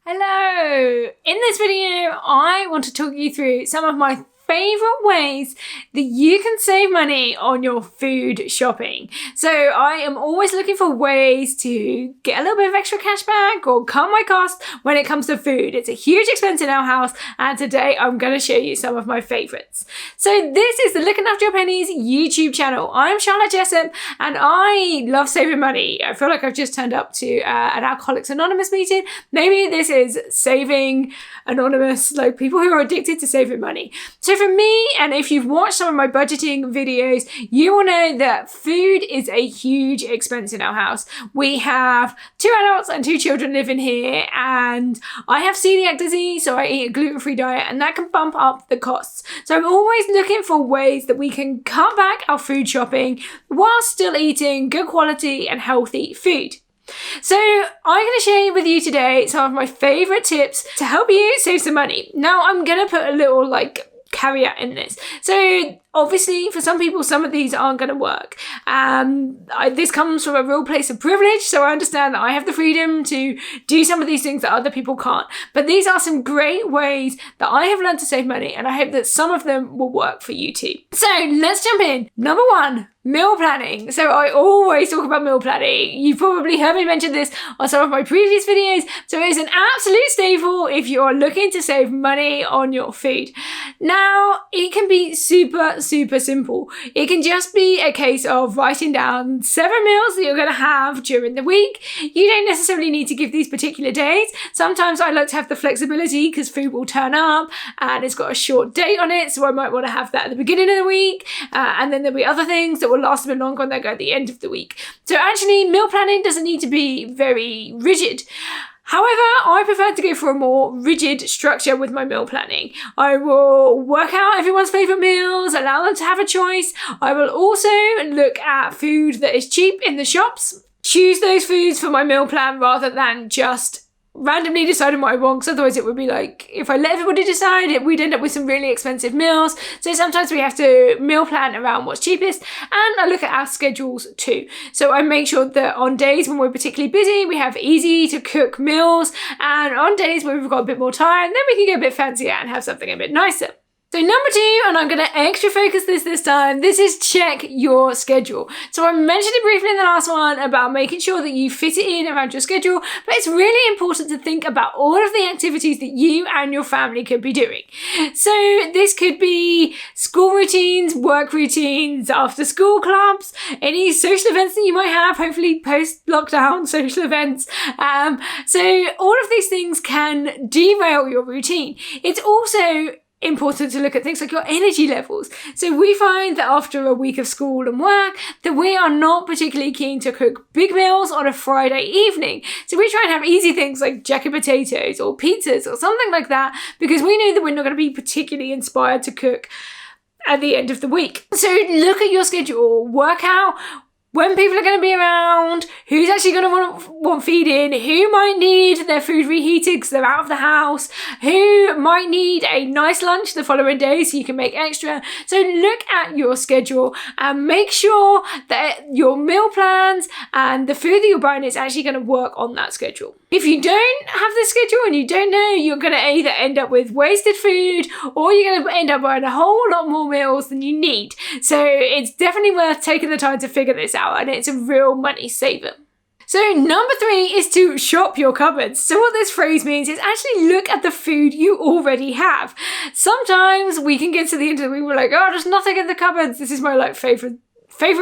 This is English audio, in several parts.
Hello! In this video, I want to talk you through some of my favourite ways that you can save money on your food shopping. So I am always looking for ways to get a little bit of extra cash back or cut my costs when it comes to food. It's a huge expense in our house, and today I'm going to show you some of my favourites. So this is the Looking After Your Pennies YouTube channel. I'm Charlotte Jessup and I love saving money. I feel like I've just turned up to an Alcoholics Anonymous meeting. Maybe this is Saving Anonymous, like people who are addicted to saving money. So for me, and if you've watched some of my budgeting videos, you will know that food is a huge expense in our house. We have 2 adults and 2 children living here, and I have celiac disease, so I eat a gluten-free diet, and that can bump up the costs. So I'm always looking for ways that we can cut back our food shopping while still eating good quality and healthy food. So I'm going to share with you today some of my favourite tips to help you save some money. Now I'm going to put a little caveat in this. So obviously for some people, some of these aren't going to work. This comes from a real place of privilege, so I understand that I have the freedom to do some of these things that other people can't. But these are some great ways that I have learned to save money, and I hope that some of them will work for you too. So let's jump in. Number 1, meal planning. So I always talk about meal planning. You've probably heard me mention this on some of my previous videos. So it is an absolute staple if you're looking to save money on your food. Now, it can be super simple. It can just be a case of writing down 7 meals that you're going to have during the week. You don't necessarily need to give these particular days. Sometimes I like to have the flexibility because food will turn up and it's got a short date on it, so I might want to have that at the beginning of the week, and then there'll be other things that will last a bit longer and they go at the end of the week. So actually, meal planning doesn't need to be very rigid. However, I prefer to go for a more rigid structure with my meal planning. I will work out everyone's favourite meals, allow them to have a choice. I will also look at food that is cheap in the shops, choose those foods for my meal plan rather than just randomly deciding what I want, because otherwise it would be like, if I let everybody decide, we'd end up with some really expensive meals. So sometimes we have to meal plan around what's cheapest, and I look at our schedules too. So I make sure that on days when we're particularly busy, we have easy to cook meals, and on days where we've got a bit more time, then we can get a bit fancier and have something a bit nicer. So number 2, and I'm going to extra focus this time, this is check your schedule. So I mentioned it briefly in the last one about making sure that you fit it in around your schedule, but it's really important to think about all of the activities that you and your family could be doing. So this could be school routines, work routines, after school clubs, any social events that you might have, hopefully post-lockdown social events. So all of these things can derail your routine. It's also important to look at things like your energy levels. So we find that after a week of school and work that we are not particularly keen to cook big meals on a Friday evening. So we try and have easy things like jacket potatoes or pizzas or something like that, because we know that we're not going to be particularly inspired to cook at the end of the week. So look at your schedule, work out when people are going to be around, who's actually going to want feeding, who might need their food reheated because they're out of the house, who might need a nice lunch the following day so you can make extra. So look at your schedule and make sure that your meal plans and the food that you're buying is actually going to work on that schedule. If you don't have the schedule and you don't know, you're going to either end up with wasted food or you're going to end up buying a whole lot more meals than you need. So it's definitely worth taking the time to figure this out, and it's a real money saver. So number 3 is to shop your cupboards. So what this phrase means is actually look at the food you already have. Sometimes we can get to the end of the week, we're like, oh, there's nothing in the cupboards. This is my favourite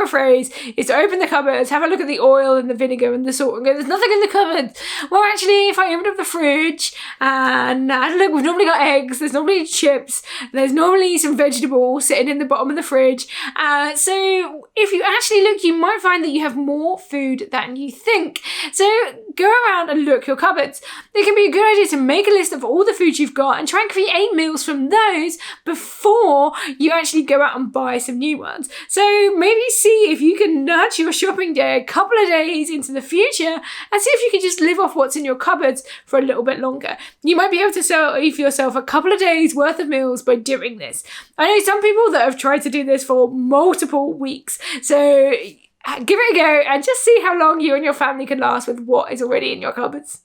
phrase is to open the cupboards, have a look at the oil and the vinegar and the salt and go, there's nothing in the cupboard. Well, actually, if I open up the fridge and I look, we've normally got eggs, there's normally chips, there's normally some vegetables sitting in the bottom of the fridge. So if you actually look, you might find that you have more food than you think. So go around and look your cupboards. It can be a good idea to make a list of all the food you've got and try and create meals from those before you actually go out and buy some new ones. So maybe see if you can nudge your shopping day a couple of days into the future and see if you can just live off what's in your cupboards for a little bit longer. You might be able to save yourself a couple of days worth of meals by doing this. I know some people that have tried to do this for multiple weeks. So give it a go and just see how long you and your family can last with what is already in your cupboards.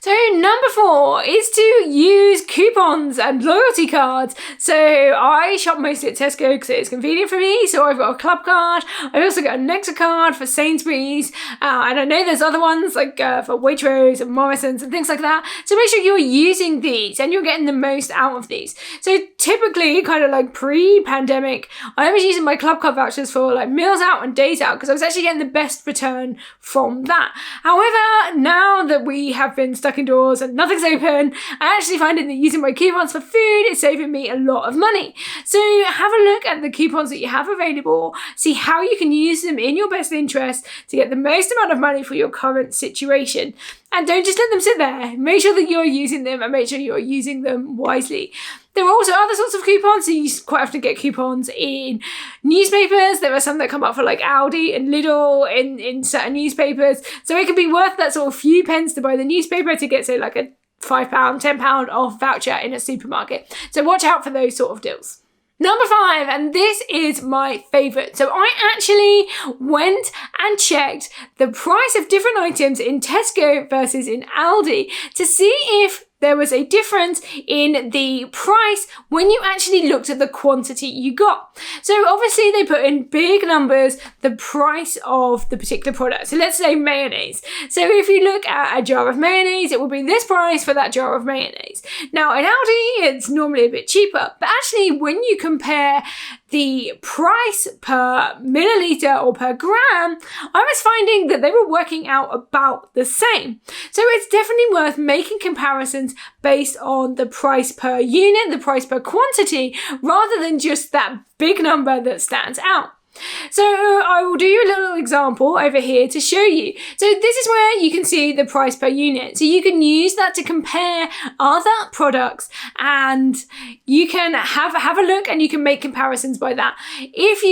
So number 4 is to use coupons and loyalty cards. So I shop mostly at Tesco because it's convenient for me. So I've got a club card. I've also got a Nectar card for Sainsbury's. And I know there's other ones like for Waitrose and Morrison's and things like that. So make sure you're using these and you're getting the most out of these. So typically kind of like pre-pandemic, I was using my club card vouchers for like meals out and days out because I was actually getting the best return from that. However, now that we have been stuck indoors and nothing's open, I actually find that using my coupons for food is saving me a lot of money. So have a look at the coupons that you have available, see how you can use them in your best interest to get the most amount of money for your current situation. And don't just let them sit there. Make sure that you're using them and make sure you're using them wisely. There are also other sorts of coupons. So you quite often get coupons in newspapers. There are some that come up for like Aldi and Lidl in certain newspapers. So it can be worth that sort of few pence to buy the newspaper to get, say, like a £5, £10 off voucher in a supermarket. So watch out for those sort of deals. Number 5, and this is my favourite. So I actually went and checked the price of different items in Tesco versus in Aldi to see if there was a difference in the price when you actually looked at the quantity you got. So obviously they put in big numbers the price of the particular product. So let's say mayonnaise. So if you look at a jar of mayonnaise, it will be this price for that jar of mayonnaise. Now in Aldi, it's normally a bit cheaper, but actually when you compare the price per milliliter or per gram, I was finding that they were working out about the same. So it's definitely worth making comparisons based on the price per unit, the price per quantity, rather than just that big number that stands out. So I will do you a little example over here to show you. So this is where you can see the price per unit. So you can use that to compare other products and you can have a look and you can make comparisons by that. If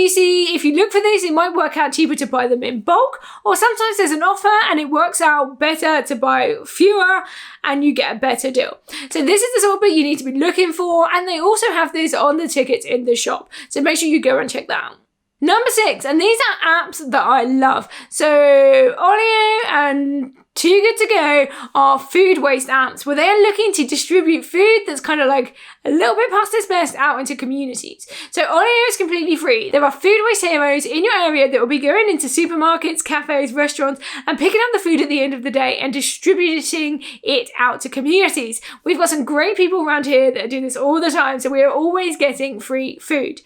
you look for this, it might work out cheaper to buy them in bulk, or sometimes there's an offer and it works out better to buy fewer and you get a better deal. So this is the sort of bit you need to be looking for, and they also have this on the tickets in the shop. So make sure you go and check that out. Number 6, and these are apps that I love. So Olio and Too Good To Go are food waste apps where they're looking to distribute food that's kind of like a little bit past its best out into communities. So Olio is completely free. There are food waste heroes in your area that will be going into supermarkets, cafes, restaurants and picking up the food at the end of the day and distributing it out to communities. We've got some great people around here that do this all the time, so we are always getting free food.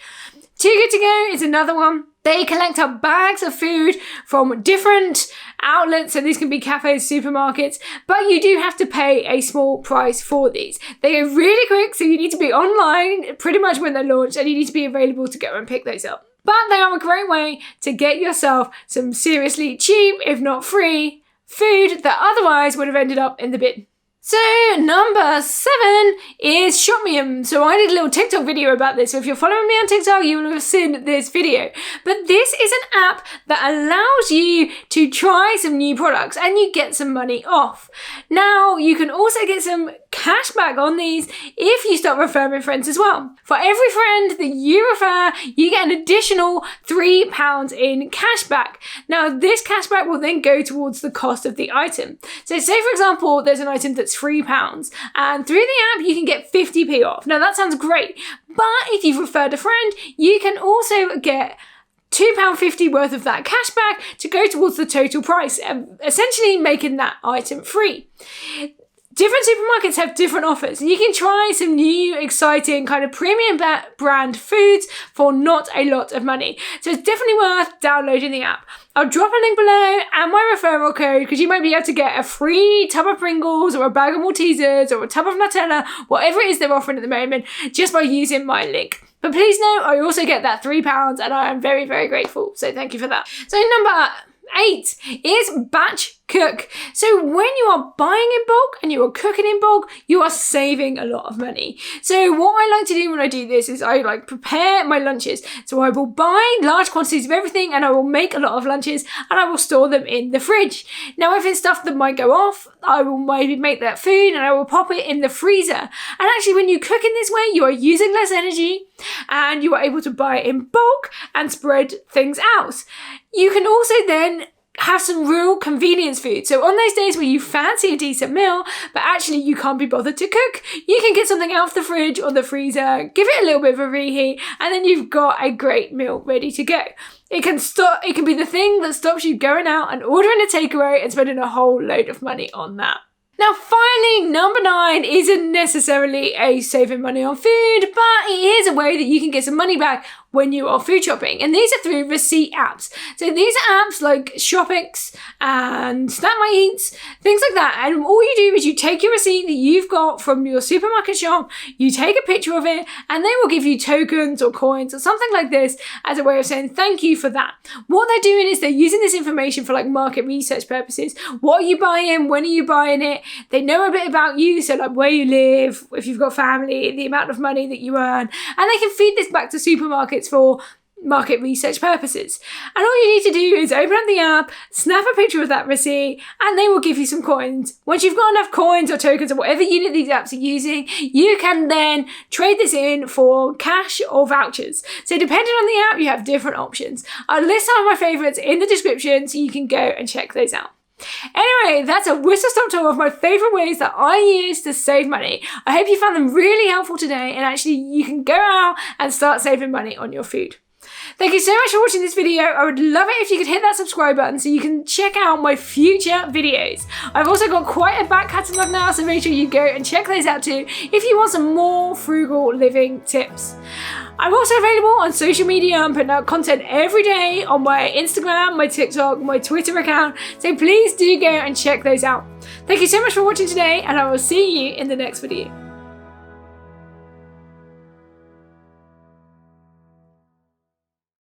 Too Good To Go is another one. They collect up bags of food from different outlets, so these can be cafes, supermarkets, but you do have to pay a small price for these. They are really quick, so you need to be online pretty much when they're launched and you need to be available to go and pick those up. But they are a great way to get yourself some seriously cheap, if not free, food that otherwise would have ended up in the bin. So number 7 is Shopmium. So I did a little TikTok video about this. So if you're following me on TikTok, you will have seen this video. But this is an app that allows you to try some new products and you get some money off. Now, you can also get some cash back on these if you start referring friends as well. For every friend that you refer, you get an additional £3 in cash back. Now, this cash back will then go towards the cost of the item. So say, for example, there's an item that's £3 and through the app you can get 50p off. Now that sounds great, but if you've referred a friend, you can also get £2.50 worth of that cash back to go towards the total price, essentially making that item free. Different supermarkets have different offers and you can try some new exciting kind of premium brand foods for not a lot of money. So it's definitely worth downloading the app. I'll drop a link below and my referral code because you might be able to get a free tub of Pringles or a bag of Maltesers or a tub of Nutella, whatever it is they're offering at the moment, just by using my link. But please know I also get that £3 and I am very, very grateful. So thank you for that. So number 8 is batch cook. So when you are buying in bulk and you are cooking in bulk, you are saving a lot of money. So what I like to do when I do this is I like prepare my lunches. So I will buy large quantities of everything and I will make a lot of lunches and I will store them in the fridge. Now if it's stuff that might go off, I will maybe make that food and I will pop it in the freezer. And actually when you cook in this way, you are using less energy and you are able to buy in bulk and spread things out. You can also then have some real convenience food. So on those days where you fancy a decent meal, but actually you can't be bothered to cook, you can get something out of the fridge or the freezer, give it a little bit of a reheat, and then you've got a great meal ready to go. It can be the thing that stops you going out and ordering a takeaway and spending a whole load of money on that. Now, finally, number 9 isn't necessarily a saving money on food, but it is a way that you can get some money back when you are food shopping. And these are through receipt apps. So these are apps like ShopX and Snap My Eats, things like that. And all you do is you take your receipt that you've got from your supermarket shop, you take a picture of it, and they will give you tokens or coins or something like this as a way of saying thank you for that. What they're doing is they're using this information for like market research purposes. What are you buying? When are you buying it? They know a bit about you, so like where you live, if you've got family, the amount of money that you earn, and they can feed this back to supermarkets for market research purposes. And all you need to do is open up the app, snap a picture of that receipt, and they will give you some coins. Once you've got enough coins or tokens or whatever unit these apps are using, you can then trade this in for cash or vouchers. So depending on the app, you have different options. I'll list some of my favorites in the description so you can go and check those out. Anyway, that's a whistle-stop tour of my favourite ways that I use to save money. I hope you found them really helpful today, and actually you can go out and start saving money on your food. Thank you so much for watching this video. I would love it if you could hit that subscribe button so you can check out my future videos. I've also got quite a back catalogue now, so make sure you go and check those out too if you want some more frugal living tips. I'm also available on social media. I'm putting out content every day on my Instagram, my TikTok, my Twitter account, so please do go and check those out. Thank you so much for watching today, and I will see you in the next video.